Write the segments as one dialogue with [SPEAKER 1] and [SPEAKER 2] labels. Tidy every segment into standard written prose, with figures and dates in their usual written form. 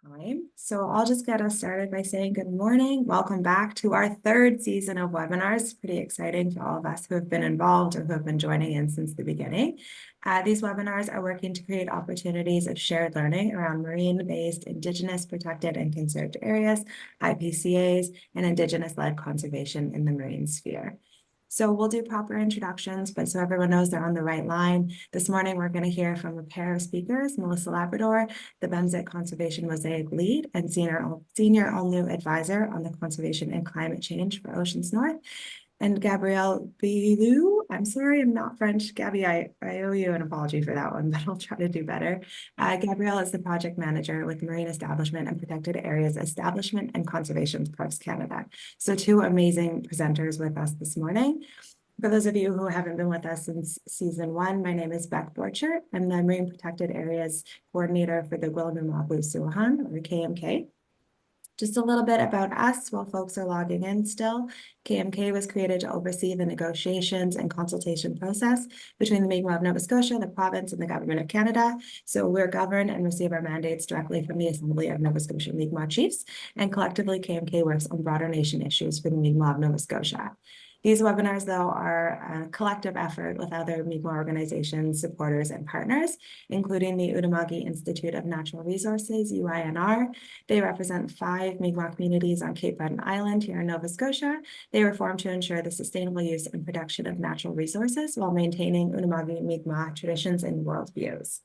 [SPEAKER 1] time. So I'll just get us started by saying good morning. Welcome back to our third season of webinars. Pretty exciting for all of us who have been involved or who have been joining in since the beginning. These webinars are working to create opportunities of shared learning around marine-based, Indigenous protected and conserved areas, IPCAs, and Indigenous-led conservation in the marine sphere. So we'll do proper introductions, but so everyone knows they're on the right line. This morning, we're going to hear from a pair of speakers, Melissa Labrador, the Pemsik Conservation Mosaic Lead and Senior All-New Advisor on the Conservation and Climate Change for Oceans North, and Gabrielle Beaulieu. I'm sorry, I'm not French. Gabby, I owe you an apology for that one, but I'll try to do better. Gabrielle is the project manager with Marine Establishment and Protected Areas Establishment and Conservation Parks Canada. So two amazing presenters with us this morning. For those of you who haven't been with us since season 1, my name is Beck Borchert. I'm the Marine Protected Areas Coordinator for the Anko'tmu'kl Suahan, or KMK. Just a little bit about us while folks are logging in still. KMK was created to oversee the negotiations and consultation process between the Mi'kmaq of Nova Scotia, the province, and the Government of Canada. So we're governed and receive our mandates directly from the Assembly of Nova Scotia Mi'kmaq Chiefs, and collectively KMK works on broader nation issues for the Mi'kmaq of Nova Scotia. These webinars, though, are a collective effort with other Mi'kmaq organizations, supporters, and partners, including the Utamagi Institute of Natural Resources, UINR. They represent 5 Mi'kmaq communities on Cape Breton Island here in Nova Scotia. They were formed to ensure the sustainable use and production of natural resources while maintaining Utamagi Mi'kmaq traditions and worldviews.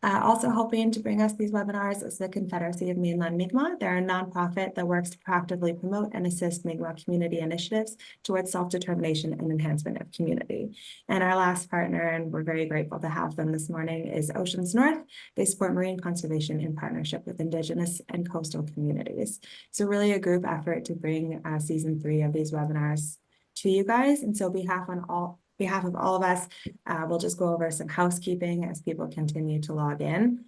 [SPEAKER 1] Also helping to bring us these webinars is the Confederacy of Mainland Mi'kmaq. They're a nonprofit that works to proactively promote and assist Mi'kmaq community initiatives towards self-determination and enhancement of community. And our last partner, and we're very grateful to have them this morning, is Oceans North. They support marine conservation in partnership with Indigenous and coastal communities. So really a group effort to bring season 3 of these webinars to you guys. And so on behalf of all of us, we'll just go over some housekeeping as people continue to log in.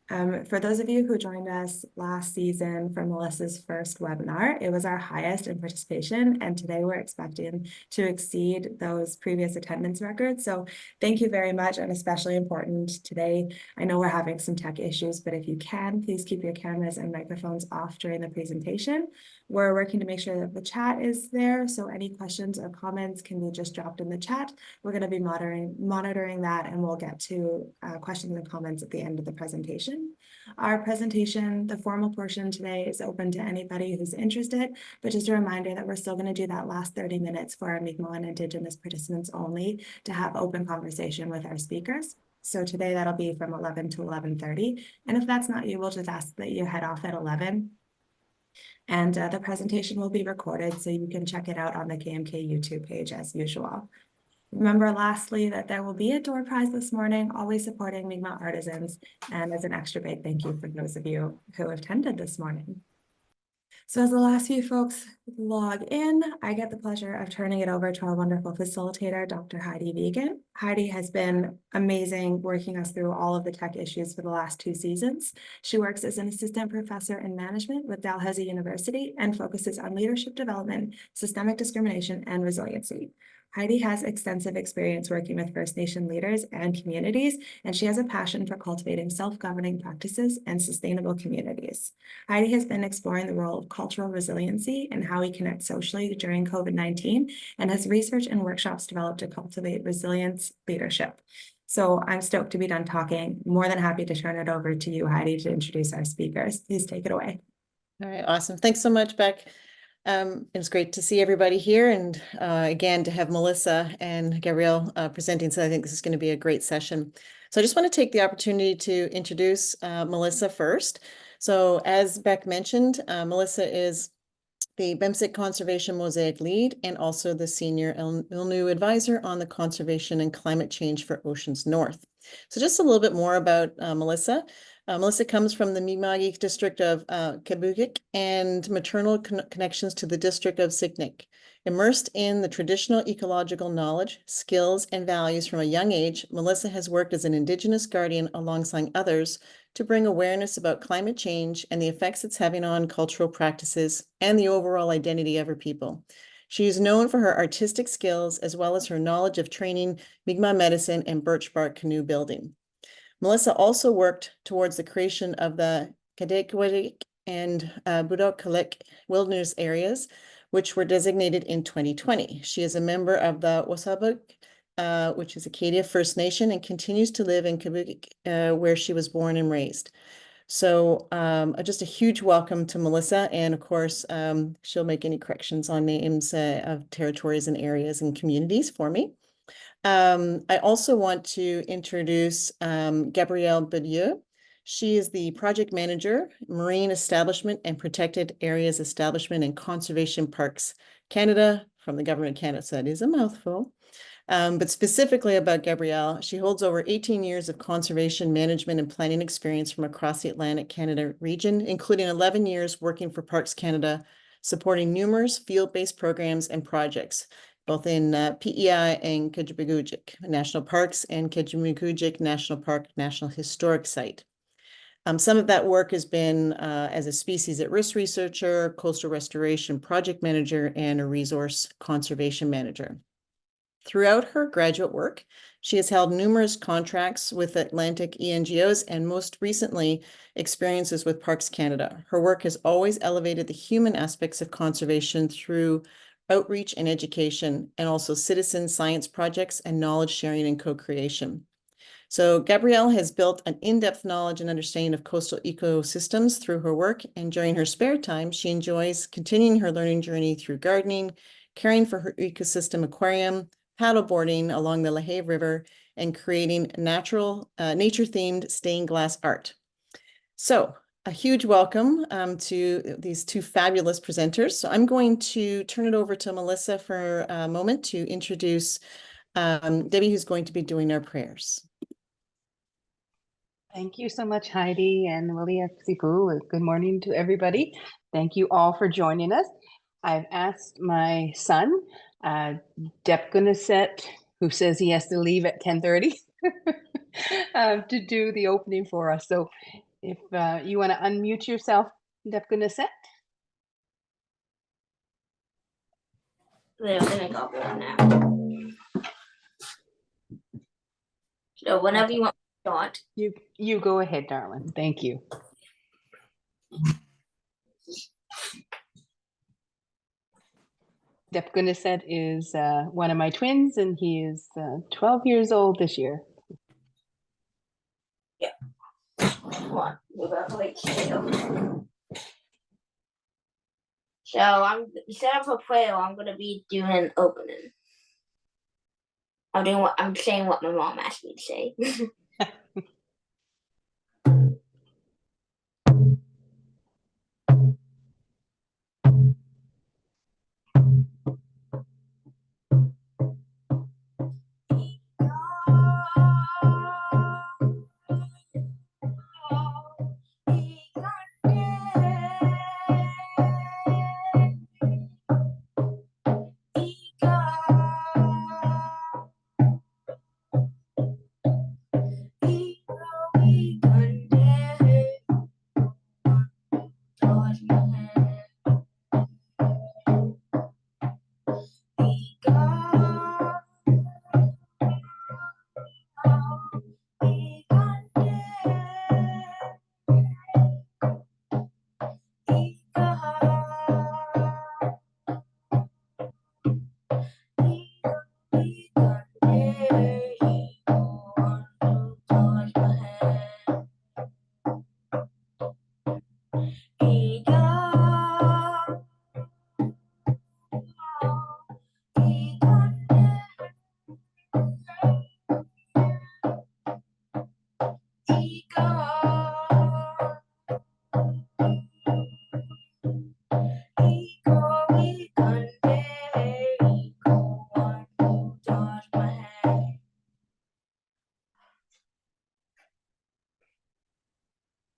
[SPEAKER 1] For those of you who joined us last season for Melissa's first webinar, it was our highest in participation, and today we're expecting to exceed those previous attendance records. So thank you very much, and especially important today. I know we're having some tech issues, but if you can, please keep your cameras and microphones off during the presentation. We're working to make sure that the chat is there, so any questions or comments can be just dropped in the chat. We're going to be monitoring that, and we'll get to questions and comments at the end of the presentation. Our presentation, the formal portion today, is open to anybody who's interested, but just a reminder that we're still going to do that last 30 minutes for our Mi'kmaq and Indigenous participants only to have open conversation with our speakers. So today that'll be from 11 to 11:30. And if that's not you, we'll just ask that you head off at 11. And the presentation will be recorded, so you can check it out on the KMK YouTube page as usual. Remember, lastly, that there will be a door prize this morning, always supporting Mi'kmaq artisans, and as an extra big thank you for those of you who attended this morning. So as the last few folks log in, I get the pleasure of turning it over to our wonderful facilitator, Dr. Heidi Vegan. Heidi has been amazing working us through all of the tech issues for the last 2 seasons. She works as an assistant professor in management with Dalhousie University and focuses on leadership development, systemic discrimination, and resiliency. Heidi has extensive experience working with First Nation leaders and communities, and she has a passion for cultivating self-governing practices and sustainable communities. Heidi has been exploring the role of cultural resiliency and how we connect socially during COVID-19, and has research and workshops developed to cultivate resilience leadership. So I'm stoked to be done talking. More than happy to turn it over to you, Heidi, to introduce our speakers. Please take it away.
[SPEAKER 2] All right, awesome. Thanks so much, Beck. It's great to see everybody here, and again to have Melissa and Gabrielle presenting. So I think this is going to be a great session. So I just want to take the opportunity to introduce Melissa first. So as Beck mentioned, Melissa is the Pemsik Conservation Mosaic Lead and also the Senior All-New Advisor on the Conservation and Climate Change for Oceans North. So just a little bit more about Melissa. Melissa comes from the Mi'kmaq district of Anko'tmu'kl and maternal connections to the district of Siknik. Immersed in the traditional ecological knowledge, skills, and values from a young age, Melissa has worked as an Indigenous guardian alongside others to bring awareness about climate change and the effects it's having on cultural practices and the overall identity of her people. She is known for her artistic skills as well as her knowledge of training Mi'kmaq medicine and birch bark canoe building. Melissa also worked towards the creation of the Kadekwadik, and Budok wilderness areas, which were designated in 2020. She is a member of the Wasabuk, which is Acadia First Nation, and continues to live in Quebec, where she was born and raised. So just a huge welcome to Melissa. And of course, she'll make any corrections on names of territories and areas and communities for me. I also want to introduce Gabrielle Beaulieu. She is the project manager, Marine Establishment and Protected Areas Establishment and Conservation Parks Canada from the Government of Canada. So that is a mouthful. But specifically about Gabrielle, she holds over 18 years of conservation management and planning experience from across the Atlantic Canada region, including 11 years working for Parks Canada, supporting numerous field-based programs and projects, both in PEI and Anko'tmu'kl National Parks and Anko'tmu'kl National Park National Historic Site. Some of that work has been as a species at risk researcher, coastal restoration project manager, and a resource conservation manager. Throughout her graduate work, she has held numerous contracts with Atlantic ENGOs and most recently experiences with Parks Canada. Her work has always elevated the human aspects of conservation through outreach and education, and also citizen science projects and knowledge sharing and co-creation. So Gabrielle has built an in-depth knowledge and understanding of coastal ecosystems through her work, and during her spare time, she enjoys continuing her learning journey through gardening, caring for her ecosystem aquarium, paddleboarding along the LaHave River, and creating nature-themed stained glass art. So a huge welcome to these two fabulous presenters. So I'm going to turn it over to Melissa for a moment to introduce Debbie, who's going to be doing our prayers.
[SPEAKER 3] Thank you so much, Heidi and Willie. Good morning to everybody. Thank you all for joining us. I've asked my son, Depgunaset, who says he has to leave at 10:30, to do the opening for us. So if you want to unmute yourself, Depgunaset.
[SPEAKER 4] They're gonna go on now. So whenever you want to start.
[SPEAKER 3] You go ahead, darling. Thank you. Depgunaset is one of my twins, and he is 12 years old this year.
[SPEAKER 4] Yeah. Come on, move out the way. So instead of a prayer, I'm gonna be doing an opening. I'm saying what my mom asked me to say.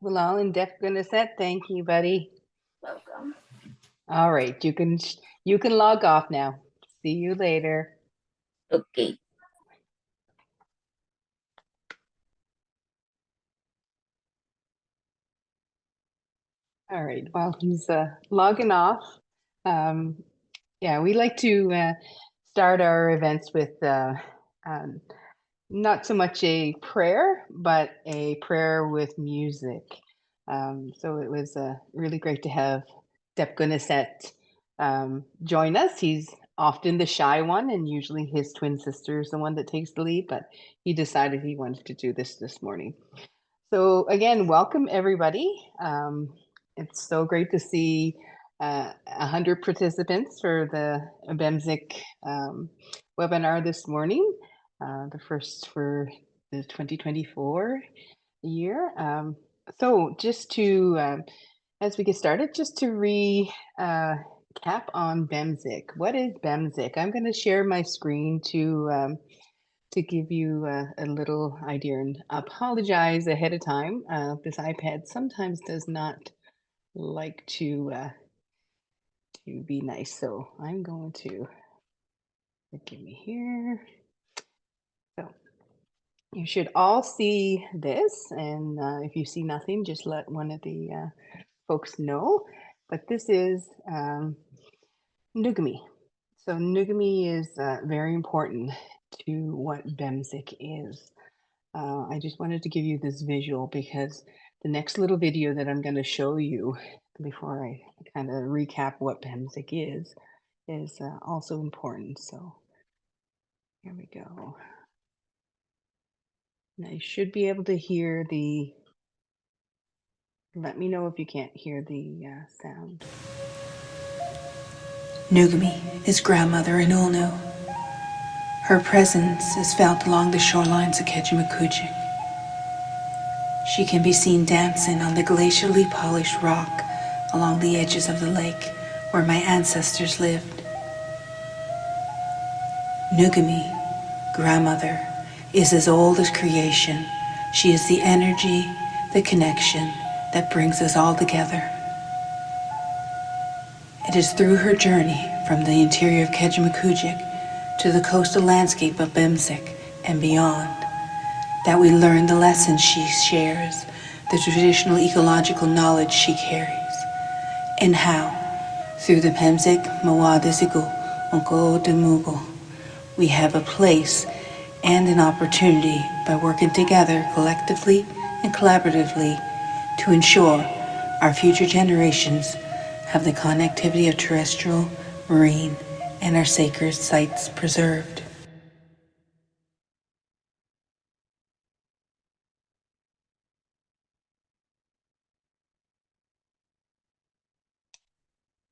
[SPEAKER 3] Well, and Depgunaset, thank you, buddy.
[SPEAKER 4] Welcome.
[SPEAKER 3] All right, you can log off now. See you later.
[SPEAKER 4] Okay.
[SPEAKER 3] All right, while he's logging off, yeah, we like to start our events with not so much a prayer, but a prayer with music. So it was really great to have Dep Gunisset join us. He's often the shy one, and usually his twin sister is the one that takes the lead, but he decided he wanted to do this morning. So again, welcome everybody. It's so great to see 100 participants for the Pemsik webinar this morning, the first for the 2024 year. So just to, as we get started, just to recap on Pemsik. What is Pemsik? I'm going to share my screen to give you a little idea, and apologize ahead of time. This iPad sometimes does not like to be nice, so I'm going to forgive me here. So you should all see this, and if you see nothing, just let one of the folks know. But this is Nukumi. So Nukumi is very important to what Pemsik is. I just wanted to give you this visual because the next little video that I'm going to show you before I kind of recap what Pemsik is also important. So here we go. Now you should be able to hear the, let me know if you can't hear the sound.
[SPEAKER 5] Nukumi is grandmother in Ulnu. Her presence is felt along the shorelines of Anko'tmu'k. She can be seen dancing on the glacially polished rock along the edges of the lake where my ancestors lived. Nukumi, grandmother, is as old as creation. She is the energy, the connection that brings us all together. It is through her journey from the interior of Anko'tmu'k to the coastal landscape of Pemsik and beyond that we learn the lessons she shares, the traditional ecological knowledge she carries, and how, through the Pemsik Mawa'tasikl Anko'tmu'k, we have a place and an opportunity by working together collectively and collaboratively to ensure our future generations have the connectivity of terrestrial, marine, and our sacred sites preserved.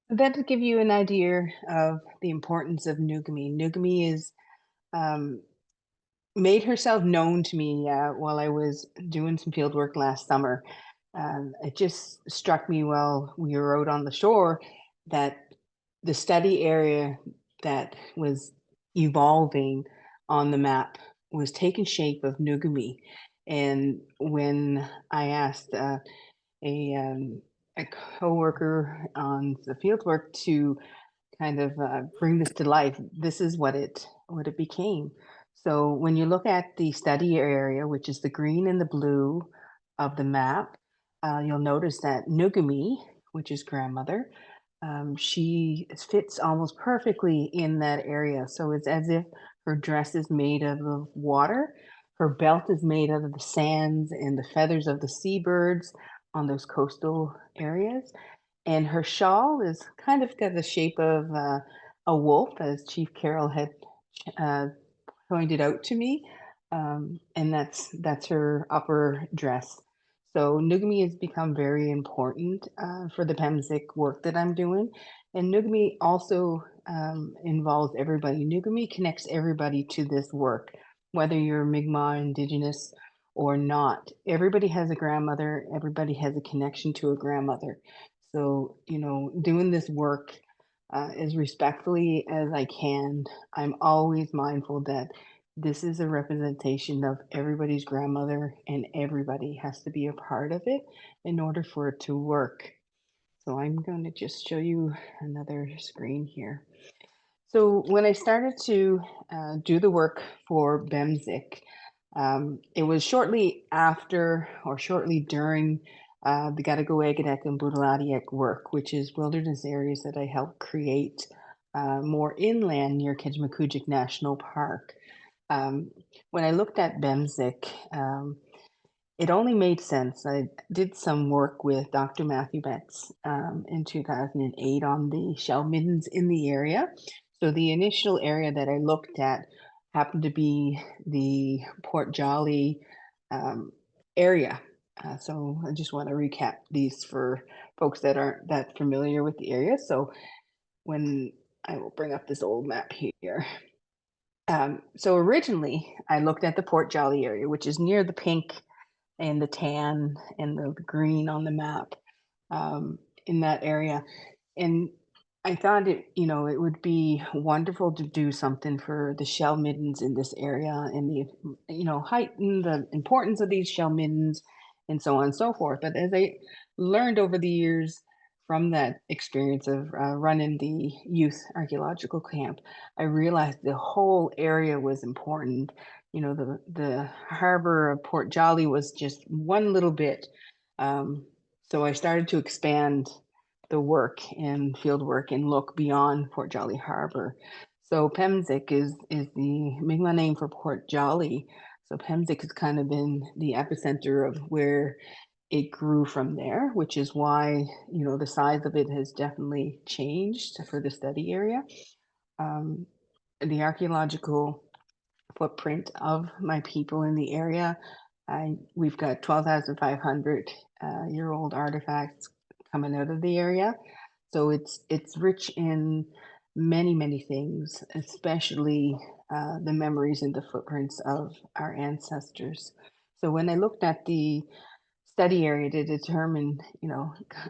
[SPEAKER 3] That to give you an idea of the importance of Nukumi. Nukumi is made herself known to me while I was doing some field work last summer. It just struck me while we were out on the shore that the study area that was evolving on the map was taking shape of Nukumi. And when I asked a coworker on the field work to kind of bring this to life, this is what it became. So when you look at the study area, which is the green and the blue of the map, you'll notice that Nukumi, which is grandmother, she fits almost perfectly in that area. So it's as if her dress is made out of water, her belt is made out of the sands and the feathers of the seabirds on those coastal areas. And her shawl is kind of got the shape of a wolf, as Chief Carroll had uh, pointed out to me, and that's her upper dress. So Nukumi has become very important for the Pemsik work that I'm doing, and Nukumi also involves everybody. Nukumi connects everybody to this work, whether you're Mi'kmaq, Indigenous, or not. Everybody has a grandmother. Everybody has a connection to a grandmother. So doing this work as respectfully as I can, I'm always mindful that this is a representation of everybody's grandmother and everybody has to be a part of it in order for it to work. So I'm going to just show you another screen here. So when I started to do the work for Pemsik, it was shortly after or shortly during the Gadagoegadek and Budaladiek work, which is wilderness areas that I helped create more inland near it only made sense. I did some work with Dr. Matthew Betts in 2008 on the shell middens in the area. So the initial area that I looked at happened to be the Port Jolly area. So I just want to recap these for folks that aren't that familiar with the area. So when I will bring up this old map here. So originally I looked at the Port Jolly area, which is near the pink and the tan and the green on the map in that area. And I thought it would be wonderful to do something for the shell middens in this area and heighten the importance of these shell middens and so on and so forth. But as I learned over the years from that experience of running the youth archaeological camp, I realized the whole area was important. The harbor of Port Jolly was just one little bit. So I started to expand the work and field work and look beyond Port Jolly Harbor. So Pemsik is the Mi'kmaq name for Port Jolly. So Pemsik has kind of been the epicenter of where it grew from there, which is why, the size of it has definitely changed for the study area. The archaeological footprint of my people in the area, we've got 12,500 year old artifacts coming out of the area. So it's rich in many things, especially the memories and the footprints of our ancestors. So when I looked at the study area to determine,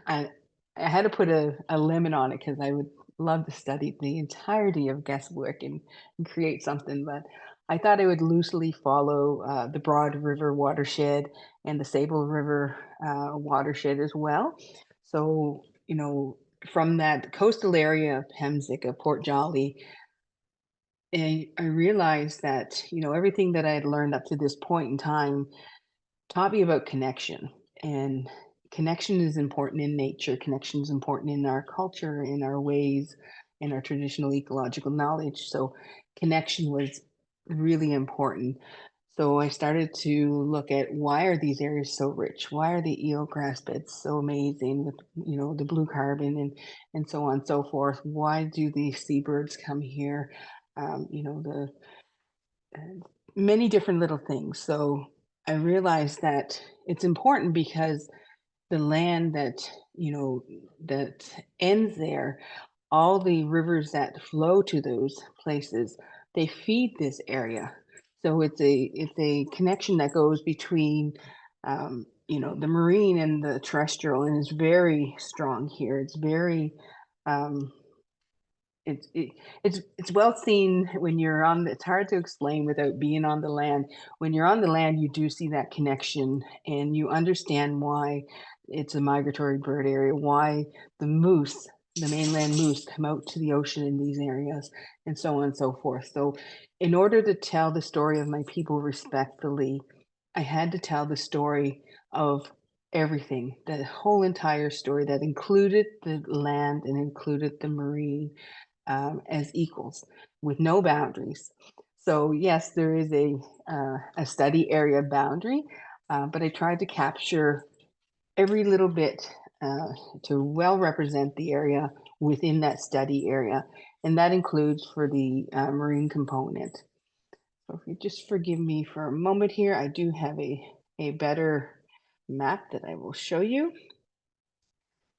[SPEAKER 3] I had to put a limit on it because I would love to study the entirety of Guestwick and create something, but I thought I would loosely follow the Broad River watershed and the Sable River watershed as well. So, from that coastal area of Pemsik, of Port Jolly, I realized that, everything that I had learned up to this point in time taught me about connection. And connection is important in nature. Connection is important in our culture, in our ways, in our traditional ecological knowledge. So connection was really important. So I started to look at, why are these areas so rich? Why are the eelgrass beds so amazing with, the blue carbon and so on and so forth? Why do the seabirds come here? The many different little things. So I realized that it's important because the land that, that ends there, all the rivers that flow to those places, they feed this area. So it's a connection that goes between, the marine and the terrestrial, and it's very strong here. It's very, it's well seen when you're on. It's hard to explain without being on the land. When you're on the land, you do see that connection, and you understand why it's a migratory bird area, why the moose, the mainland moose, come out to the ocean in these areas, and so on and so forth. So in order to tell the story of my people respectfully, I had to tell the story of everything, the whole entire story that included the land and included the marine, as equals with no boundaries. So yes, there is a study area boundary, but I tried to capture every little bit to well represent the area within that study area. And that includes for the marine component. So if you just forgive me for a moment here, I do have a better map that I will show you.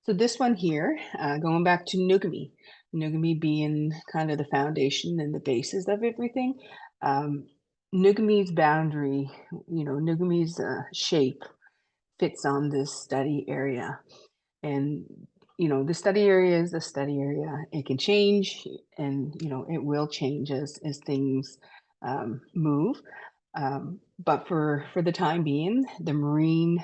[SPEAKER 3] So this one here, going back to Nukumi, Nukumi being kind of the foundation and the basis of everything. Nukumi's boundary, Nukumi's shape fits on this study area. And, the study area is a study area. It can change, and, it will change as things move. But for the time being, the marine,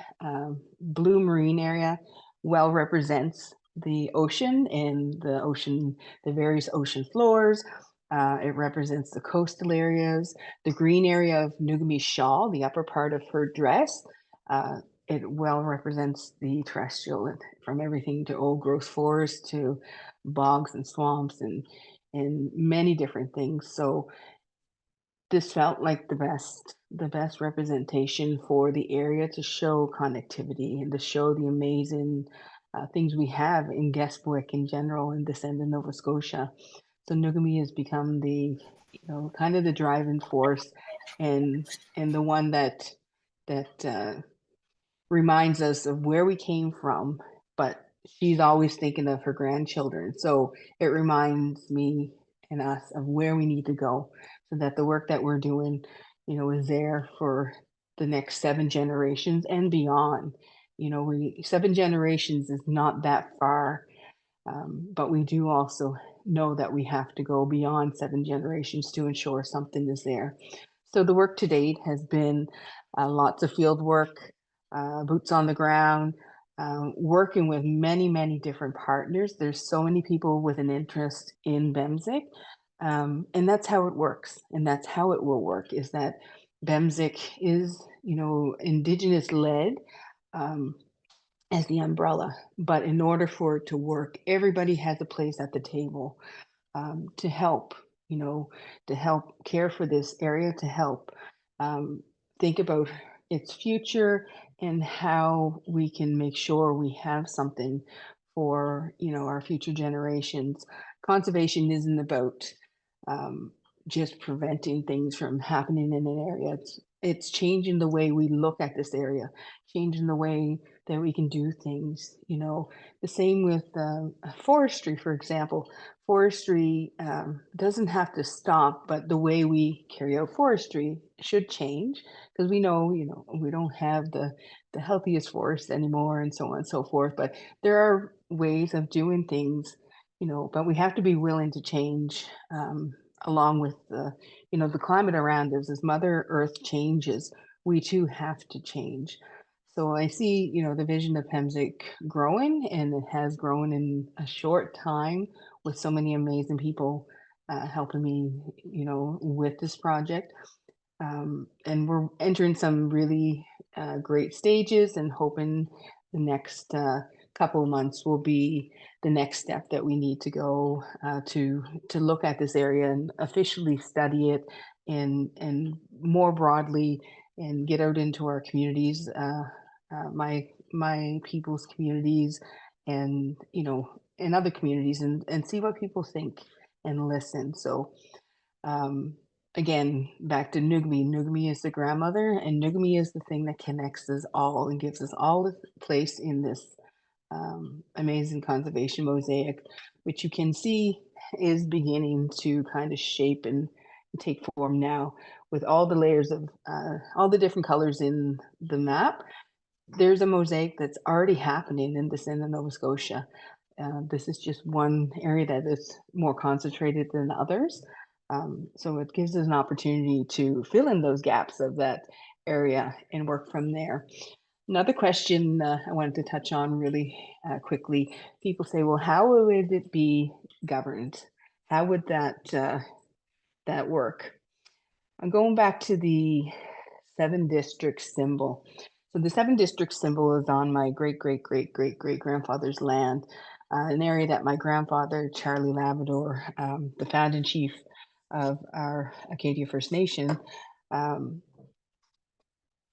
[SPEAKER 3] blue marine area well represents the ocean and the various ocean floors. It represents the coastal areas, the green area of Nukumi's shawl, the upper part of her dress. It well represents the terrestrial, from everything to old growth forests to bogs and swamps and many different things. So this felt like the best representation for the area to show connectivity and to show the amazing things we have in Guestwick in general and this end of Nova Scotia. So Nukumi has become the, kind of the driving force and the one that reminds us of where we came from, but she's always thinking of her grandchildren. So it reminds me and us of where we need to go so that the work that we're doing, is there for the next 7 generations and beyond. 7 generations is not that far, but we do also know that we have to go beyond 7 generations to ensure something is there. So the work to date has been lots of field work, boots on the ground, working with many, many different partners. There's so many people with an interest in Pemsik, and that's how it works, and that's how it will work, is that Pemsik is, Indigenous led, as the umbrella. But in order for it to work, everybody has a place at the table to help, to help care for this area, to help think about its future and how we can make sure we have something for, our future generations. Conservation isn't about just preventing things from happening in an area. It's changing the way we look at this area, changing the way that we can do things. The same with forestry, for example. Forestry doesn't have to stop, but the way we carry out forestry should change because we know, we don't have the healthiest forests anymore and so on and so forth. But there are ways of doing things, but we have to be willing to change along with the climate around us. As Mother Earth changes, we too have to change. So I see, the vision of Pemsik growing, and it has grown in a short time with so many amazing people helping me, with this project. And we're entering some really great stages and hoping the next couple of months will be the next step that we need to go to look at this area and officially study it and more broadly and get out into our communities, my people's communities, and in other communities, and see what people think and listen. So again, back to Nukumi. Nukumi is the grandmother, and Nukumi is the thing that connects us all and gives us all a place in this amazing conservation mosaic, which you can see is beginning to kind of shape and take form now with all the layers of all the different colors in the map. There's a mosaic that's already happening in this end of Nova Scotia. This is just one area that is more concentrated than others. So it gives us an opportunity to fill in those gaps of that area and work from there. Another question I wanted to touch on really quickly. People say, well, how would it be governed? How would that work? I'm going back to the 7 district symbol. So the 7 district symbol is on my great-great-great-great-great-grandfather's land, an area that my grandfather, Charlie Labrador, the founding chief of our Acadia First Nation,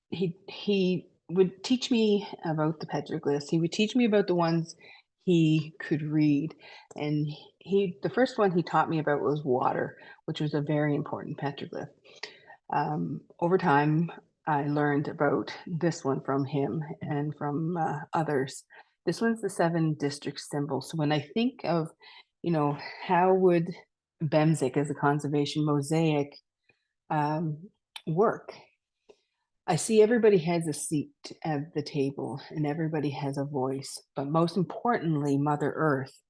[SPEAKER 3] he would teach me about the petroglyphs. He would teach me about the ones he could read. And the first one he taught me about was water, which was a very important petroglyph. Over time, I learned about this one from him and from others. This one's the 7 district symbol. So when I think of, how would Pemsik as a conservation mosaic work? I see everybody has a seat at the table and everybody has a voice, but most importantly, Mother Earth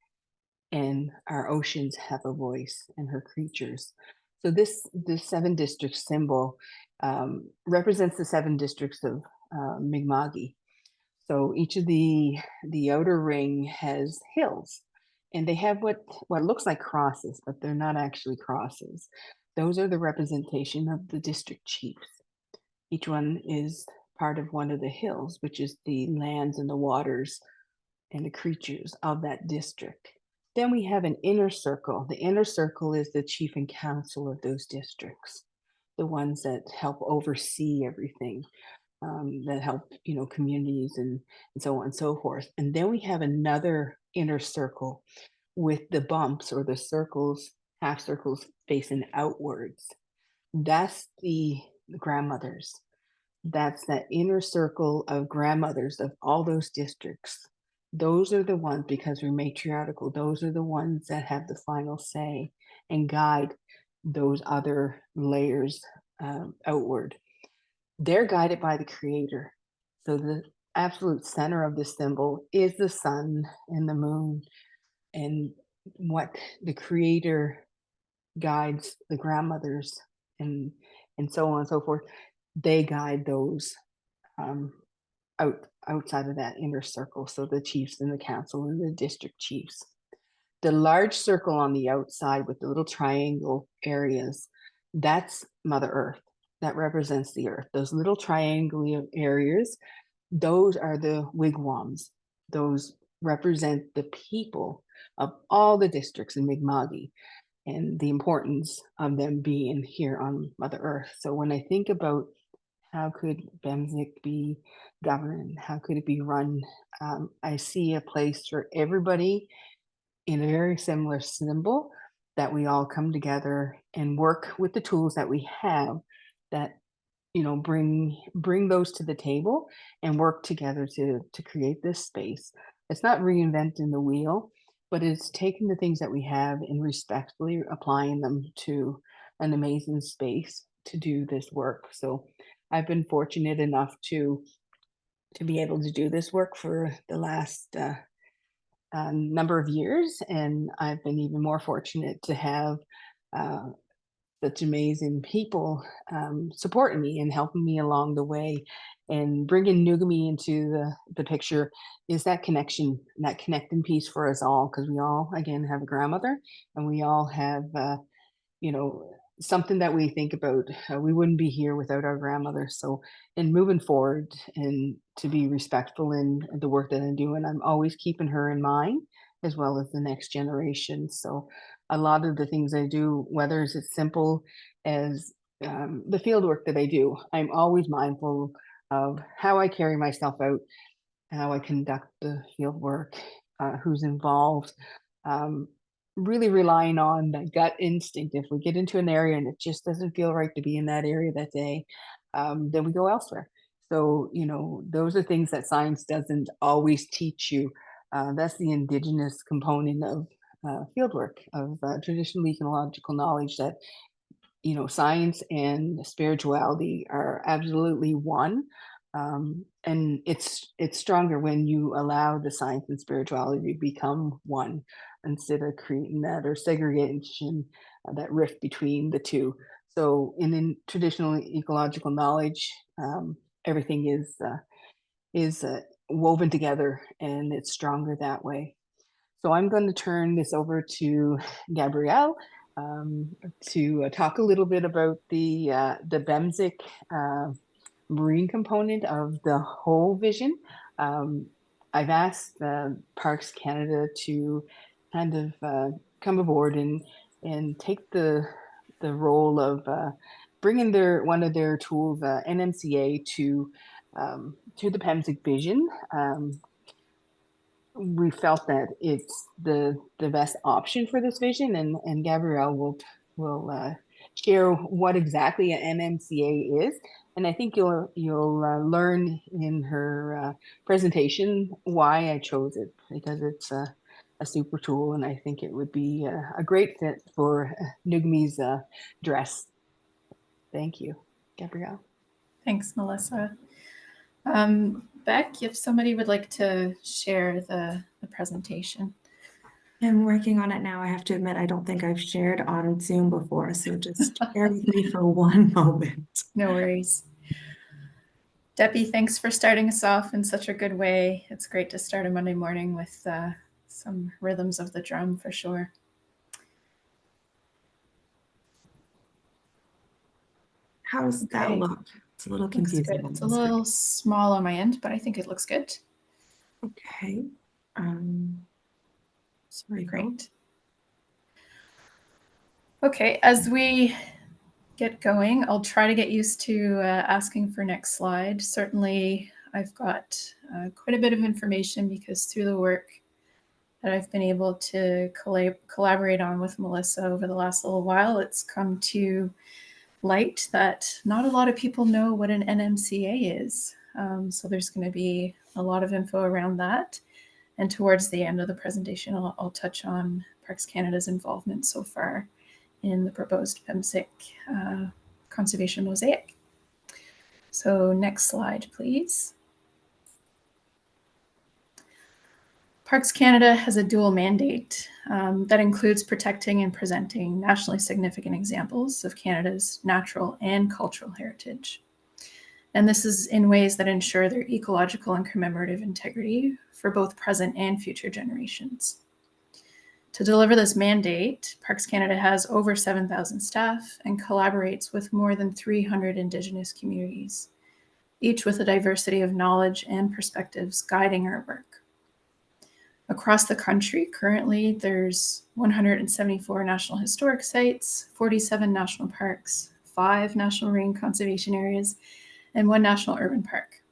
[SPEAKER 3] and our oceans have a voice, and her creatures. So this 7 district symbol represents the 7 districts of Mi'kma'ki. So each of the outer ring has hills, and they have what looks like crosses, but they're not actually crosses. Those are the representation of the district chiefs. Each one is part of one of the hills, which is the lands and the waters and the creatures of that district. Then we have an inner circle. The inner circle is the chief and council of those districts. the ones that help oversee everything, that help, communities and so on and so forth. And then we have another inner circle with the bumps or the circles, half circles facing outwards. That's the grandmothers. That's that inner circle of grandmothers of all those districts. Those are the ones, because we're matriarchal, those are the ones that have the final say and guide those other layers outward. They're guided by the creator. So the absolute center of the symbol is the sun and the moon, and what the creator guides the grandmothers and so on and so forth. They guide those outside of that inner circle. So the chiefs and the council and the district chiefs. The large circle on the outside with the little triangle areas, that's Mother Earth. That represents the earth. Those little triangular areas, those are the wigwams. Those represent the people of all the districts in Mi'kma'ki and the importance of them being here on Mother Earth. So when I think about how could Pemsik be governed, how could it be run, I see a place for everybody in a very similar symbol, that we all come together and work with the tools that we have that bring those to the table and work together to create this space. It's not reinventing the wheel, but it's taking the things that we have and respectfully applying them to an amazing space to do this work. So I've been fortunate enough to be able to do this work for the last number of years, and I've been even more fortunate to have such amazing people supporting me and helping me along the way. And bringing Nukumi into the picture is that connection, that connecting piece for us all, because we all, again, have a grandmother, and we all have, something that we think about. We wouldn't be here without our grandmother. So in moving forward and to be respectful in the work that I'm doing, I'm always keeping her in mind, as well as the next generation. So a lot of the things I do, whether it's as simple as the field work that I do, I'm always mindful of how I carry myself out, how I conduct the field work, who's involved, really relying on that gut instinct. If we get into an area and it just doesn't feel right to be in that area that day, then we go elsewhere. So, those are things that science doesn't always teach you. That's the indigenous component of fieldwork, of traditional ecological knowledge, that science and spirituality are absolutely one. And it's stronger when you allow the science and spirituality to become one, instead of creating that or segregation, that rift between the two. So in traditional ecological knowledge, everything is woven together, and it's stronger that way. So I'm going to turn this over to Gabrielle to talk a little bit about the Pemsik marine component of the whole vision. I've asked Parks Canada to kind of come aboard and take the role of bringing one of their tools, NMCA, to the Pemsik vision. We felt that it's the best option for this vision, and Gabrielle will share what exactly an NMCA is, and I think you'll learn in her presentation why I chose it, because it's a super tool, and I think it would be a great fit for Nukumi's dress. Thank you, Gabrielle.
[SPEAKER 6] Thanks, Melissa. Beck, if somebody would like to share the presentation.
[SPEAKER 1] I'm working on it now. I have to admit, I don't think I've shared on Zoom before, so just bear with me for one moment.
[SPEAKER 6] No worries. Debbie, thanks for starting us off in such a good way. It's great to start a Monday morning with some rhythms of the drum for sure.
[SPEAKER 1] How's that look? It's a little
[SPEAKER 6] Looks
[SPEAKER 1] confusing.
[SPEAKER 6] good. It's a little small on my end, but I think it looks good.
[SPEAKER 1] Okay. Sorry,
[SPEAKER 6] Great. Okay, as we get going. I'll try to get used to asking for next slide. Certainly, I've got quite a bit of information because through the work that I've been able to collaborate on with Melissa over the last little while, it's come to light that not a lot of people know what an NMCA is. So there's going to be a lot of info around that. And towards the end of the presentation, I'll touch on Parks Canada's involvement so far in the proposed Pemsik conservation mosaic. So next slide, please. Parks Canada has a dual mandate that includes protecting and presenting nationally significant examples of Canada's natural and cultural heritage. And this is in ways that ensure their ecological and commemorative integrity for both present and future generations. To deliver this mandate, Parks Canada has over 7,000 staff and collaborates with more than 300 Indigenous communities, each with a diversity of knowledge and perspectives guiding our work. Across the country, currently, there's 174 National Historic Sites, 47 national parks, 5 national marine conservation areas, and 1 national urban park.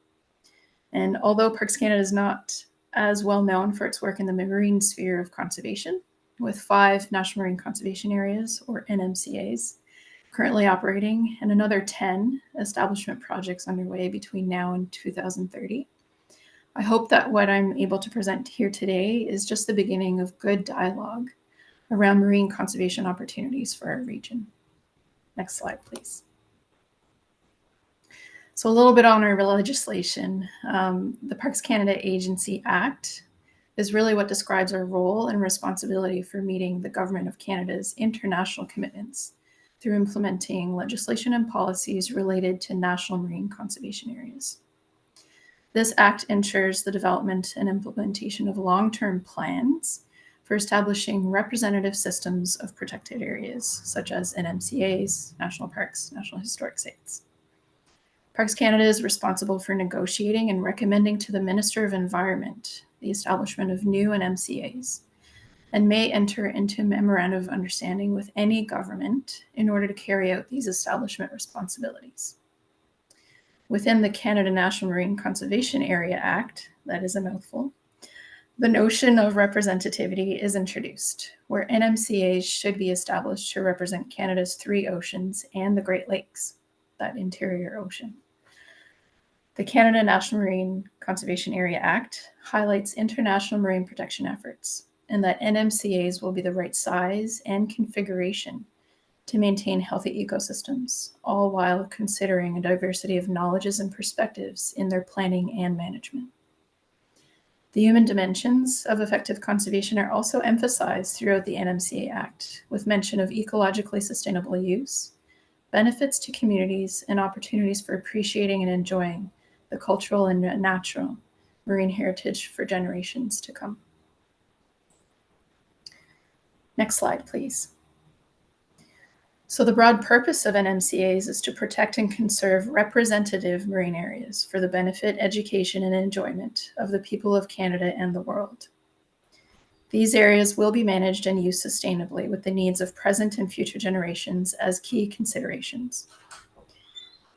[SPEAKER 6] And although Parks Canada is not as well known for its work in the marine sphere of conservation, with 5 national marine conservation areas, or NMCAs, currently operating, and another 10 establishment projects underway between now and 2030, I hope that what I'm able to present here today is just the beginning of good dialogue around marine conservation opportunities for our region. Next slide, please. So a little bit on our legislation. The Parks Canada Agency Act is really what describes our role and responsibility for meeting the Government of Canada's international commitments through implementing legislation and policies related to national marine conservation areas. This act ensures the development and implementation of long-term plans for establishing representative systems of protected areas, such as NMCAs, national parks, national historic sites. Parks Canada is responsible for negotiating and recommending to the Minister of Environment the establishment of new NMCAs, and may enter into a memorandum of understanding with any government in order to carry out these establishment responsibilities. Within the Canada National Marine Conservation Area Act, that is a mouthful, the notion of representativity is introduced, where NMCAs should be established to represent Canada's 3 oceans and the Great Lakes, that interior ocean. The Canada National Marine Conservation Area Act highlights international marine protection efforts, and that NMCAs will be the right size and configuration to maintain healthy ecosystems, all while considering a diversity of knowledges and perspectives in their planning and management. The human dimensions of effective conservation are also emphasized throughout the NMCA Act, with mention of ecologically sustainable use, benefits to communities, and opportunities for appreciating and enjoying the cultural and natural marine heritage for generations to come. Next slide, please. So the broad purpose of NMCAs is to protect and conserve representative marine areas for the benefit, education, and enjoyment of the people of Canada and the world. These areas will be managed and used sustainably with the needs of present and future generations as key considerations.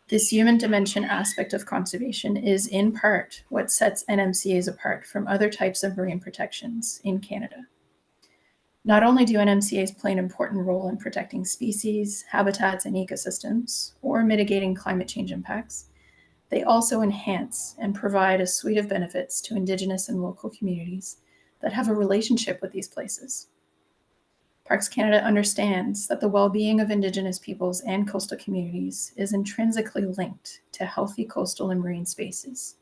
[SPEAKER 6] This human dimension aspect of conservation is in part what sets NMCAs apart from other types of marine protections in Canada. Not only do NMCAs play an important role in protecting species, habitats, and ecosystems, or mitigating climate change impacts, they also enhance and provide a suite of benefits to Indigenous and local communities that have a relationship with these places. Parks Canada understands that the well-being of Indigenous peoples and coastal communities is intrinsically linked to healthy coastal and marine spaces.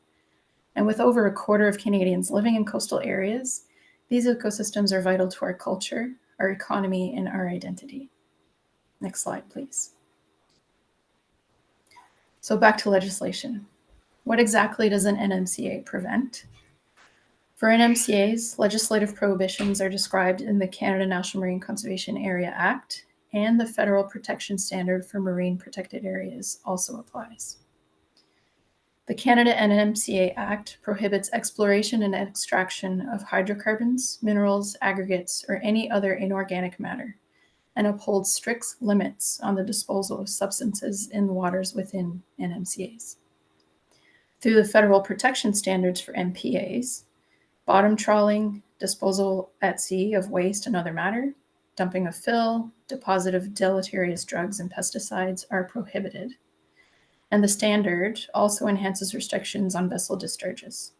[SPEAKER 6] And with over 1/4 of Canadians living in coastal areas, these ecosystems are vital to our culture, our economy, and our identity. Next slide, please. So back to legislation. What exactly does an NMCA prevent? For NMCAs, legislative prohibitions are described in the Canada National Marine Conservation Area Act, and the Federal Protection Standard for Marine Protected Areas also applies. The Canada NMCA Act prohibits exploration and extraction of hydrocarbons, minerals, aggregates, or any other inorganic matter and upholds strict limits on the disposal of substances in the waters within NMCAs. Through the federal protection standards for MPAs, bottom trawling, disposal at sea of waste and other matter, dumping of fill, deposit of deleterious drugs and pesticides are prohibited. And the standard also enhances restrictions on vessel discharges.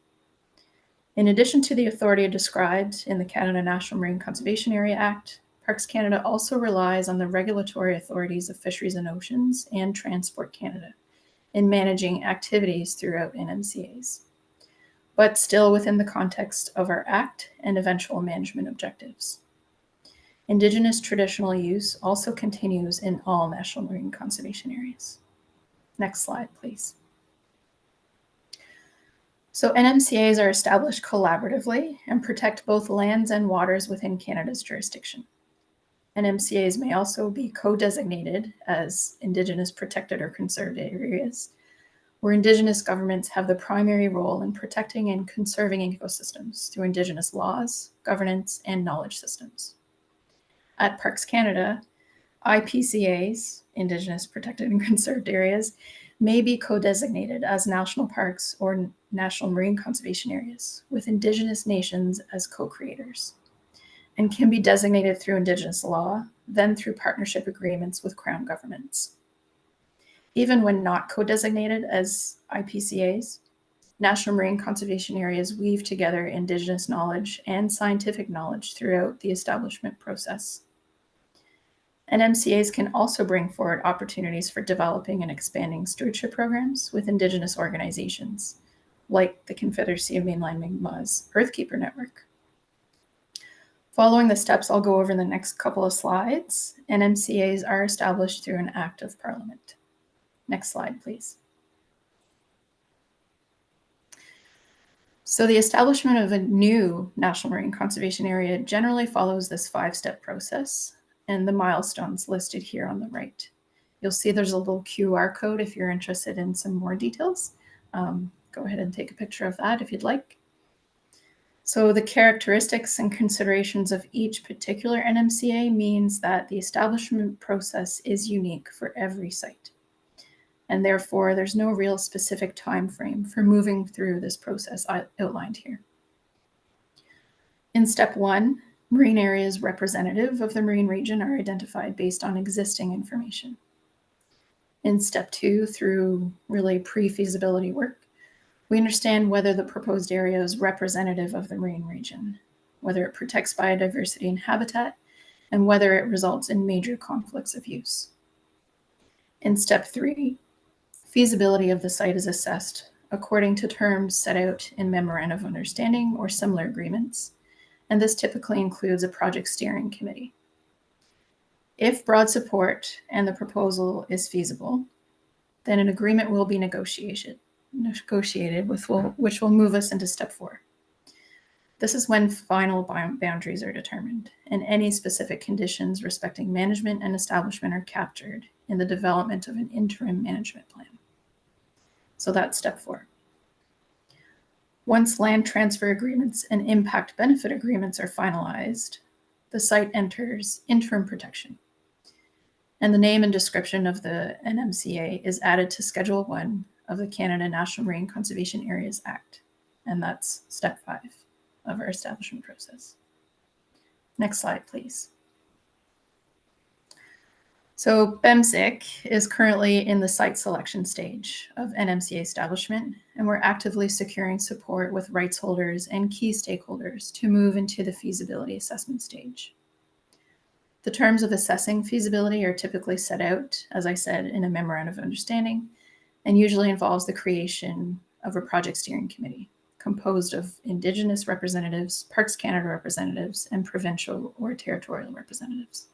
[SPEAKER 6] In addition to the authority described in the Canada National Marine Conservation Area Act, Parks Canada also relies on the regulatory authorities of Fisheries and Oceans and Transport Canada in managing activities throughout NMCAs, but still within the context of our Act and eventual management objectives. Indigenous traditional use also continues in all national marine conservation areas. Next slide, please. So NMCAs are established collaboratively and protect both lands and waters within Canada's jurisdiction. NMCAs may also be co-designated as Indigenous protected or conserved areas, where Indigenous governments have the primary role in protecting and conserving ecosystems through Indigenous laws, governance, and knowledge systems. At Parks Canada, IPCAs, Indigenous protected and conserved areas, may be co-designated as national parks or national marine conservation areas with Indigenous nations as co-creators, and can be designated through Indigenous law, then through partnership agreements with Crown governments. Even when not co-designated as IPCAs, national marine conservation areas weave together Indigenous knowledge and scientific knowledge throughout the establishment process. NMCAs can also bring forward opportunities for developing and expanding stewardship programs with Indigenous organizations, like the Confederacy of Mainland Mi'kmaq's Earthkeeper Network. Following the steps I'll go over in the next couple of slides, NMCAs are established through an Act of Parliament. Next slide, please. So the establishment of a new National Marine Conservation Area generally follows this 5-step process and the milestones listed here on the right. You'll see there's a little QR code if you're interested in some more details. Go ahead and take a picture of that if you'd like. So the characteristics and considerations of each particular NMCA means that the establishment process is unique for every site. And therefore, there's no real specific time frame for moving through this process outlined here. In step 1, marine areas representative of the marine region are identified based on existing information. In step 2, through really pre-feasibility work, we understand whether the proposed area is representative of the marine region, whether it protects biodiversity and habitat, and whether it results in major conflicts of use. In step 3, feasibility of the site is assessed according to terms set out in Memorandum of Understanding or similar agreements, and this typically includes a project steering committee. If broad support and the proposal is feasible, then an agreement will be negotiated which will move us into step 4. This is when final boundaries are determined and any specific conditions respecting management and establishment are captured in the development of an interim management plan. So that's step 4. Once land transfer agreements and impact benefit agreements are finalized, the site enters interim protection, and the name and description of the NMCA is added to Schedule 1 of the Canada National Marine Conservation Areas Act, and that's step 5 of our establishment process. Next slide, please. So Pemsik is currently in the site selection stage of NMCA establishment, and we're actively securing support with rights holders and key stakeholders to move into the feasibility assessment stage. The terms of assessing feasibility are typically set out, as I said, in a Memorandum of Understanding, and usually involves the creation of a project steering committee composed of Indigenous representatives, Parks Canada representatives, and provincial or territorial representatives.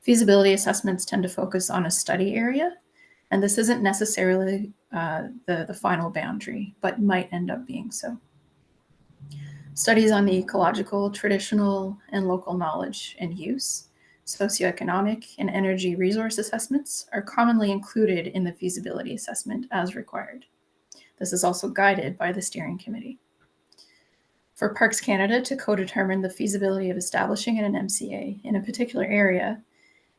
[SPEAKER 6] Feasibility assessments tend to focus on a study area, and this isn't necessarily the final boundary, but might end up being so. Studies on the ecological, traditional, and local knowledge and use, socioeconomic, and energy resource assessments are commonly included in the feasibility assessment as required. This is also guided by the steering committee. For Parks Canada to co-determine the feasibility of establishing an MCA in a particular area,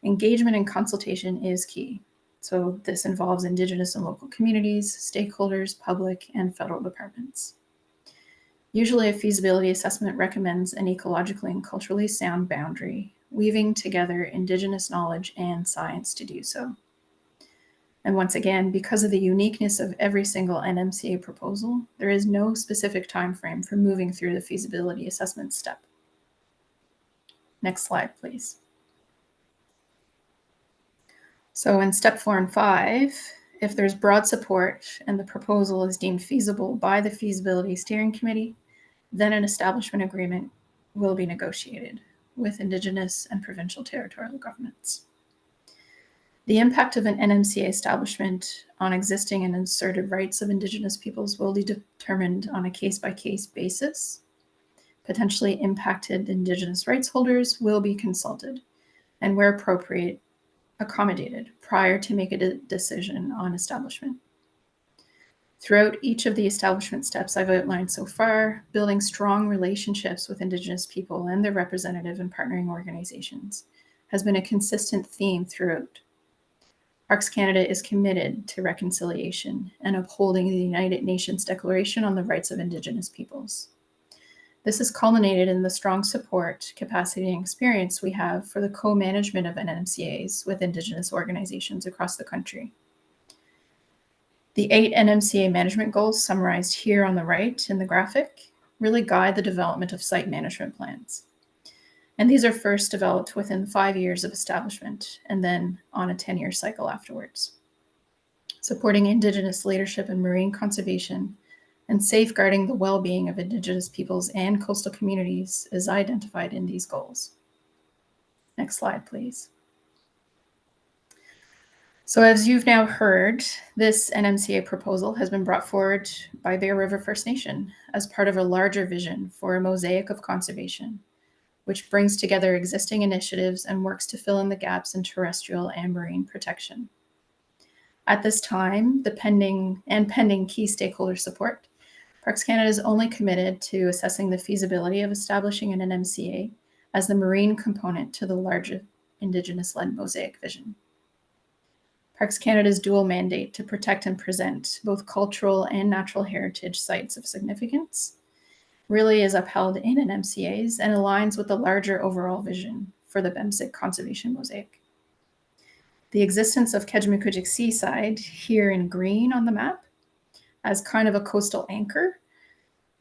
[SPEAKER 6] engagement and consultation is key. So this involves Indigenous and local communities, stakeholders, public, and federal departments. Usually a feasibility assessment recommends an ecologically and culturally sound boundary, weaving together Indigenous knowledge and science to do so. And once again, because of the uniqueness of every single NMCA proposal, there is no specific time frame for moving through the feasibility assessment step. Next slide, please. So in step 4 and 5, if there's broad support and the proposal is deemed feasible by the feasibility steering committee, then an establishment agreement will be negotiated with Indigenous and provincial territorial governments. The impact of an NMCA establishment on existing and inserted rights of Indigenous peoples will be determined on a case-by-case basis. Potentially impacted Indigenous rights holders will be consulted and, where appropriate, accommodated prior to making a decision on establishment. Throughout each of the establishment steps I've outlined so far, building strong relationships with Indigenous people and their representative and partnering organizations has been a consistent theme throughout. Parks Canada is committed to reconciliation and upholding the United Nations Declaration on the Rights of Indigenous Peoples. This has culminated in the strong support, capacity, and experience we have for the co-management of NMCAs with Indigenous organizations across the country. The 8 NMCA management goals summarized here on the right in the graphic really guide the development of site management plans. And these are first developed within 5 years of establishment and then on a 10-year cycle afterwards. Supporting Indigenous leadership in marine conservation and safeguarding the well-being of Indigenous peoples and coastal communities is identified in these goals. Next slide, please. So as you've now heard, this NMCA proposal has been brought forward by Bear River First Nation as part of a larger vision for a mosaic of conservation, which brings together existing initiatives and works to fill in the gaps in terrestrial and marine protection. At this time, pending key stakeholder support, Parks Canada is only committed to assessing the feasibility of establishing an NMCA as the marine component to the larger Indigenous-led mosaic vision. Parks Canada's dual mandate to protect and present both cultural and natural heritage sites of significance really is upheld in NMCAs and aligns with the larger overall vision for the Pemsik conservation mosaic. The existence of Anko'tmu'kl seaside here in green on the map as kind of a coastal anchor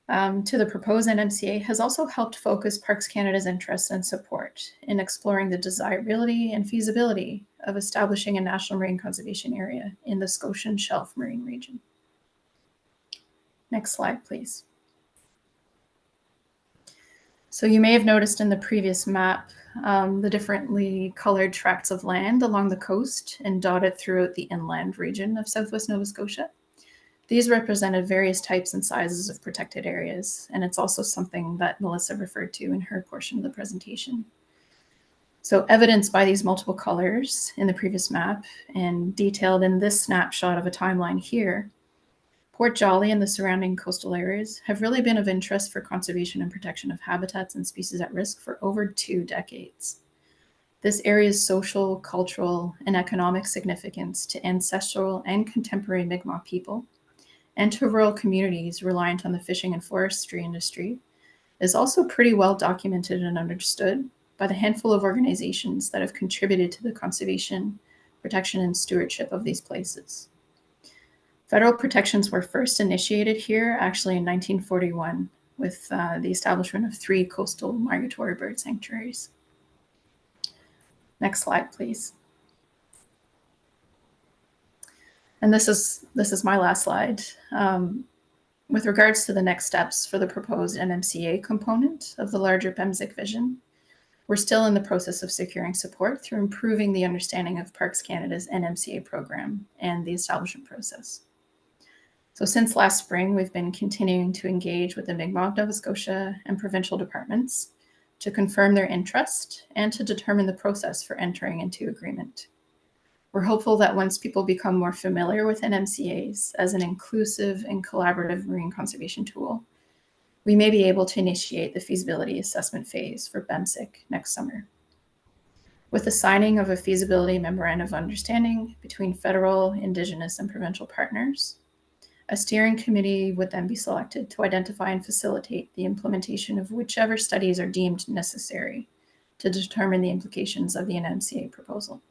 [SPEAKER 6] to the proposed NMCA has also helped focus Parks Canada's interest and support in exploring the desirability and feasibility of establishing a national marine conservation area in the Scotian Shelf Marine Region. Next slide, please. So you may have noticed in the previous map the differently colored tracts of land along the coast and dotted throughout the inland region of Southwest Nova Scotia. These represented various types and sizes of protected areas, and it's also something that Melissa referred to in her portion of the presentation. So evidenced by these multiple colors in the previous map and detailed in this snapshot of a timeline here, Port Jolly and the surrounding coastal areas have really been of interest for conservation and protection of habitats and species at risk for over 2 decades. This area's social, cultural, and economic significance to ancestral and contemporary Mi'kmaq people and to rural communities reliant on the fishing and forestry industry is also pretty well documented and understood by the handful of organizations that have contributed to the conservation, protection, and stewardship of these places. Federal protections were first initiated here actually in 1941 with the establishment of 3 coastal migratory bird sanctuaries. Next slide, please. And this is my last slide. With regards to the next steps for the proposed NMCA component of the larger Pemsik vision, we're still in the process of securing support through improving the understanding of Parks Canada's NMCA program and the establishment process. So since last spring, we've been continuing to engage with the Mi'kmaq, Nova Scotia, and provincial departments to confirm their interest and to determine the process for entering into agreement. We're hopeful that once people become more familiar with NMCAs as an inclusive and collaborative marine conservation tool, we may be able to initiate the feasibility assessment phase for Pemsik next summer. With the signing of a feasibility memorandum of understanding between federal, Indigenous, and provincial partners, a steering committee would then be selected to identify and facilitate the implementation of whichever studies are deemed necessary to determine the implications of the NMCA proposal.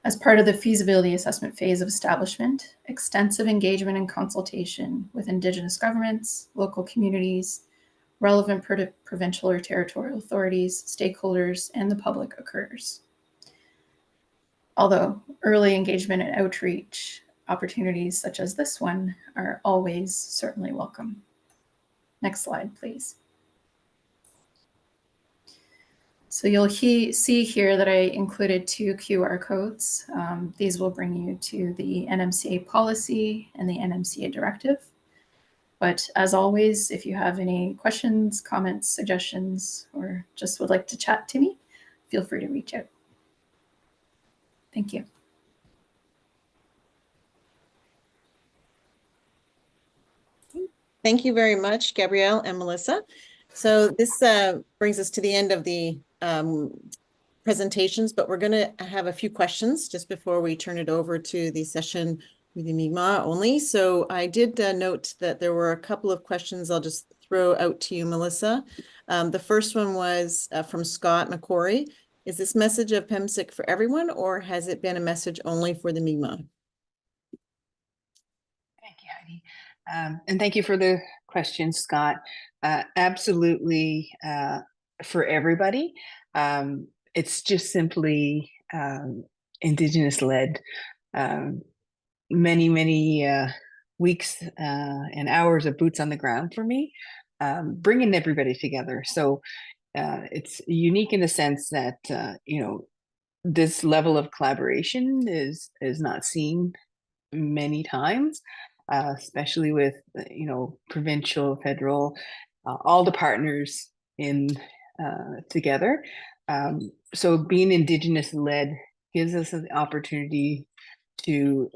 [SPEAKER 6] As part of the feasibility assessment phase of establishment, extensive engagement and consultation with Indigenous governments, local communities, relevant provincial or territorial authorities, stakeholders, and the public occurs. Although early engagement and outreach opportunities such as this one are always certainly welcome. Next slide, please. So you'll see here that I included 2 QR codes. These will bring you to the NMCA policy and the NMCA directive. But as always, if you have any questions, comments, suggestions, or just would like to chat to me, feel free to reach out. Thank you.
[SPEAKER 2] Thank you very much, Gabrielle and Melissa. So this brings us to the end of the presentations, but we're going to have a few questions just before we turn it over to the session with the Mi'kmaq only. So I did note that there were a couple of questions I'll just throw out to you, Melissa. The first one was from Scott McCory. Is this message of Pemsik for everyone, or has it been a message only for the Mi'kmaq?
[SPEAKER 3] Thank you, Heidi. And thank you for the question, Scott. Absolutely for everybody. It's just simply Indigenous-led. Many weeks and hours of boots on the ground for me, bringing everybody together. So it's unique in the sense that, this level of collaboration is not seen many times. Especially with, provincial, federal, all the partners in together. So being Indigenous-led gives us an opportunity to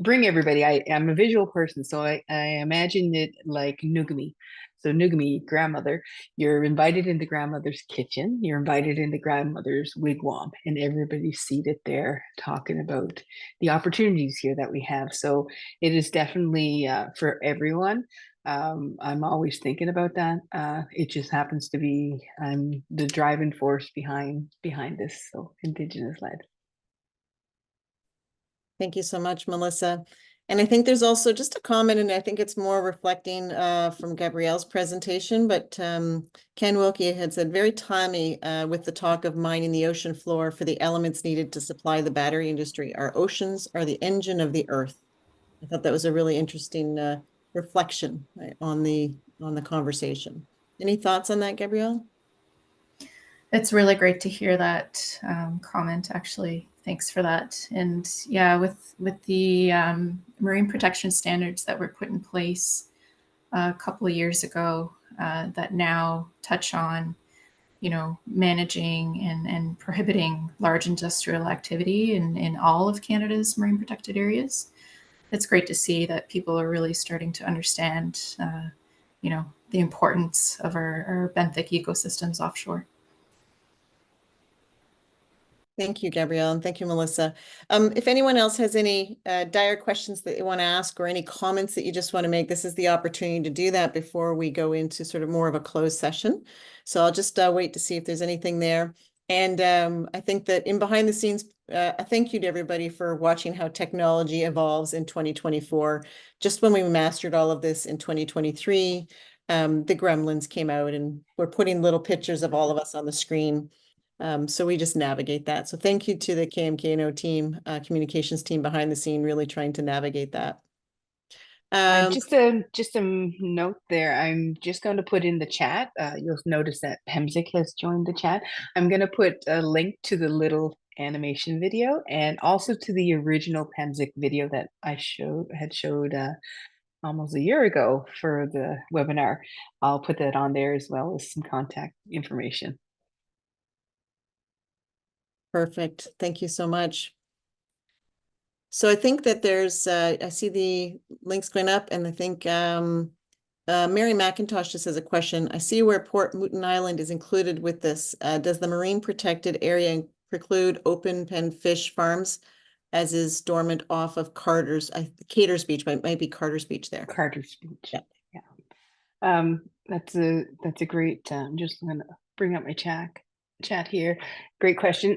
[SPEAKER 3] bring everybody. I'm a visual person, so I imagine it like Nukumi. So Nukumi, grandmother, you're invited into grandmother's kitchen, you're invited into grandmother's wigwam, and everybody's seated there talking about the opportunities here that we have. So it is definitely for everyone. I'm always thinking about that. It just happens to be I'm the driving force behind this, so Indigenous-led.
[SPEAKER 2] Thank you so much, Melissa. And I think there's also just a comment, and I think it's more reflecting from Gabrielle's presentation, but Ken Wilkie had said very timely with the talk of mining the ocean floor for the elements needed to supply the battery industry. Our oceans are the engine of the earth. I thought that was a really interesting reflection, right, on the conversation. Any thoughts on that, Gabrielle?
[SPEAKER 6] It's really great to hear that comment, actually. Thanks for that. And yeah, with the marine protection standards that were put in place a couple of years ago that now touch on, managing and prohibiting large industrial activity in all of Canada's marine protected areas. It's great to see that people are really starting to understand, the importance of our benthic ecosystems offshore.
[SPEAKER 2] Thank you, Gabrielle, and thank you, Melissa. If anyone else has any dire questions that you want to ask or any comments that you just want to make, this is the opportunity to do that before we go into sort of more of a closed session. So I'll just wait to see if there's anything there. And I think that in behind the scenes, a thank you to everybody for watching how technology evolves in 2024. Just when we mastered all of this in 2023, the gremlins came out and we're putting little pictures of all of us on the screen. So we just navigate that. So thank you to the KMKNO team, communications team behind the scene, really trying to navigate that.
[SPEAKER 3] Just a note there. I'm just going to put in the chat. You'll notice that Pemsik has joined the chat. I'm going to put a link to the little animation video and also to the original Pemsik video that I had showed almost a year ago for the webinar. I'll put that on there as well as some contact information.
[SPEAKER 2] Perfect. Thank you so much. So I think that there's, I see the links going up, and I think Mary McIntosh just has a question. I see where Port Mouton Island is included with this. Does the marine protected area preclude open pen fish farms, as is dormant off of Caters Beach, but it might be Carter's Beach there.
[SPEAKER 3] Carter's Beach.
[SPEAKER 2] Yeah.
[SPEAKER 3] That's a great. I'm just going to bring up my chat here. Great question.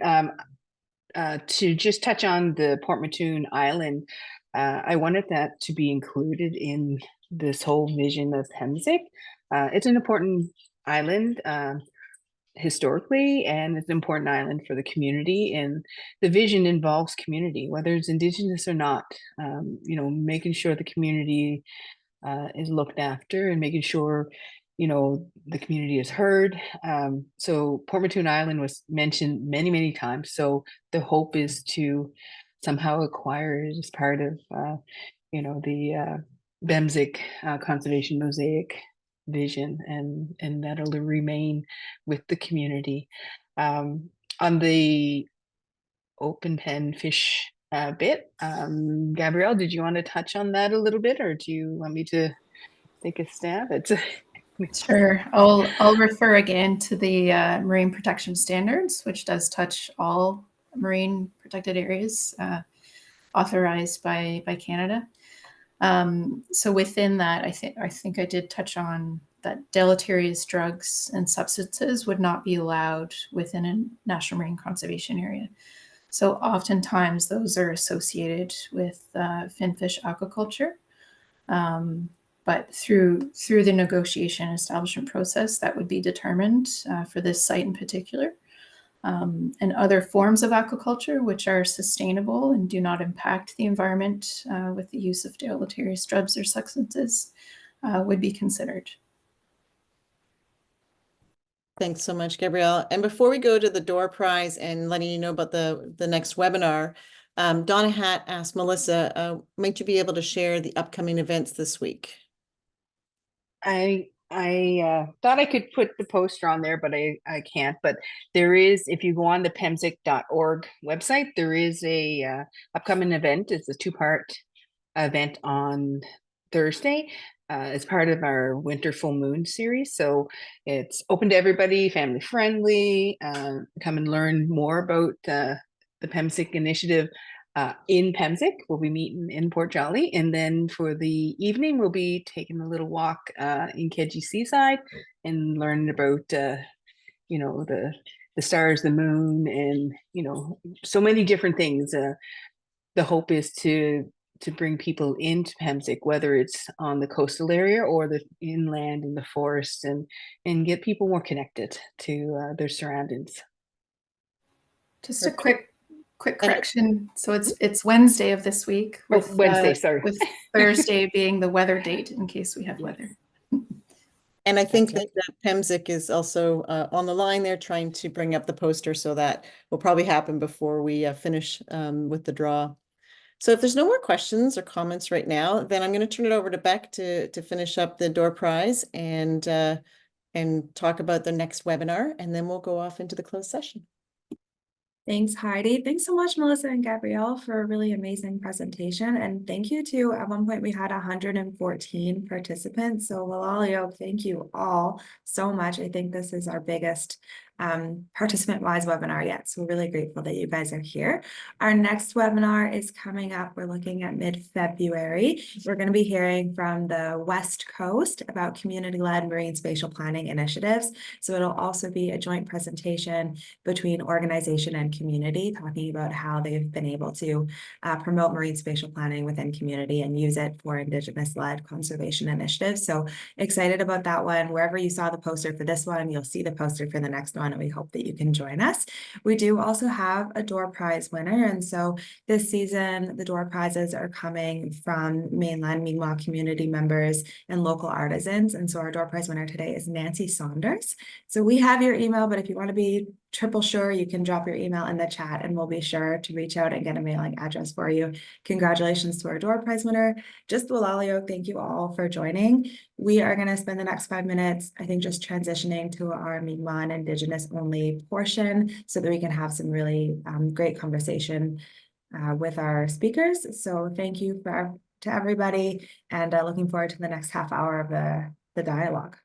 [SPEAKER 3] To just touch on the Port Mouton Island, I wanted that to be included in this whole vision of Pemsik. It's an important island historically, and it's an important island for the community. And the vision involves community, whether it's Indigenous or not. Making sure the community is looked after and making sure the community is heard. So Port Mouton Island was mentioned many, many times. So the hope is to somehow acquire it as part of the Pemsik conservation mosaic vision, and that'll remain with the community. On the open pen fish bit, Gabrielle, did you want to touch on that a little bit, or do you want me to take a stab at
[SPEAKER 6] Sure. I'll refer again to the marine protection standards, which does touch all marine protected areas authorized by Canada. So within that, I think I did touch on that deleterious drugs and substances would not be allowed within a national marine conservation area. So oftentimes those are associated with finfish aquaculture. But through the negotiation and establishment process, that would be determined for this site in particular. And other forms of aquaculture, which are sustainable and do not impact the environment with the use of deleterious drugs or substances, would be considered.
[SPEAKER 2] Thanks so much, Gabrielle. And before we go to the door prize and letting you know about the next webinar, Donna Hatt asked Melissa, might you be able to share the upcoming events this week?
[SPEAKER 3] I thought I could put the poster on there, but I can't. But there is, if you go on the pemsik.org website, there is a upcoming event. It's a 2-part event on Thursday as part of our Winter Full Moon series. So it's open to everybody, family friendly. Come and learn more about the Pemsik initiative. In Pemsik, we'll be meeting in Port Jolly, and then for the evening, we'll be taking a little walk in Keji Seaside and learning about the stars, the moon, and so many different things. The hope is to bring people into Pemsik, whether it's on the coastal area or the inland in the forest, and get people more connected to their surroundings.
[SPEAKER 6] Just a quick correction. So it's Wednesday of this week. With,
[SPEAKER 3] Wednesday, sorry.
[SPEAKER 6] With Thursday being the weather date in case we have weather.
[SPEAKER 2] And I think
[SPEAKER 3] That's
[SPEAKER 2] that Pemsik is also on the line there trying to bring up the poster, so that will probably happen before we finish with the draw. So if there's no more questions or comments right now, then I'm going to turn it over to Beck to finish up the door prize and talk about the next webinar, and then we'll go off into the closed session.
[SPEAKER 1] Thanks, Heidi. Thanks so much, Melissa and Gabrielle, for a really amazing presentation. And thank you to, at one point we had 114 participants. So Walalio, thank you all so much. I think this is our biggest participant-wise webinar yet. So we're really grateful that you guys are here. Our next webinar is coming up. We're looking at mid-February. We're going to be hearing from the West Coast about community-led marine spatial planning initiatives. So it'll also be a joint presentation between organization and community, talking about how they've been able to promote marine spatial planning within community and use it for Indigenous-led conservation initiatives. So excited about that one. Wherever you saw the poster for this one, you'll see the poster for the next one, and we hope that you can join us. We do also have a door prize winner, and so this season the door prizes are coming from mainland Mi'kmaq community members and local artisans. And so our door prize winner today is Nancy Saunders. So we have your email, but if you want to be triple sure, you can drop your email in the chat and we'll be sure to reach out and get a mailing address for you. Congratulations to our door prize winner. Just Walalio, thank you all for joining. We are going to spend the next 5 minutes, I think, just transitioning to our Mi'kmaq Indigenous only portion so that we can have some really great conversation with our speakers. So thank you to everybody, and looking forward to the next half hour of the the dialogue.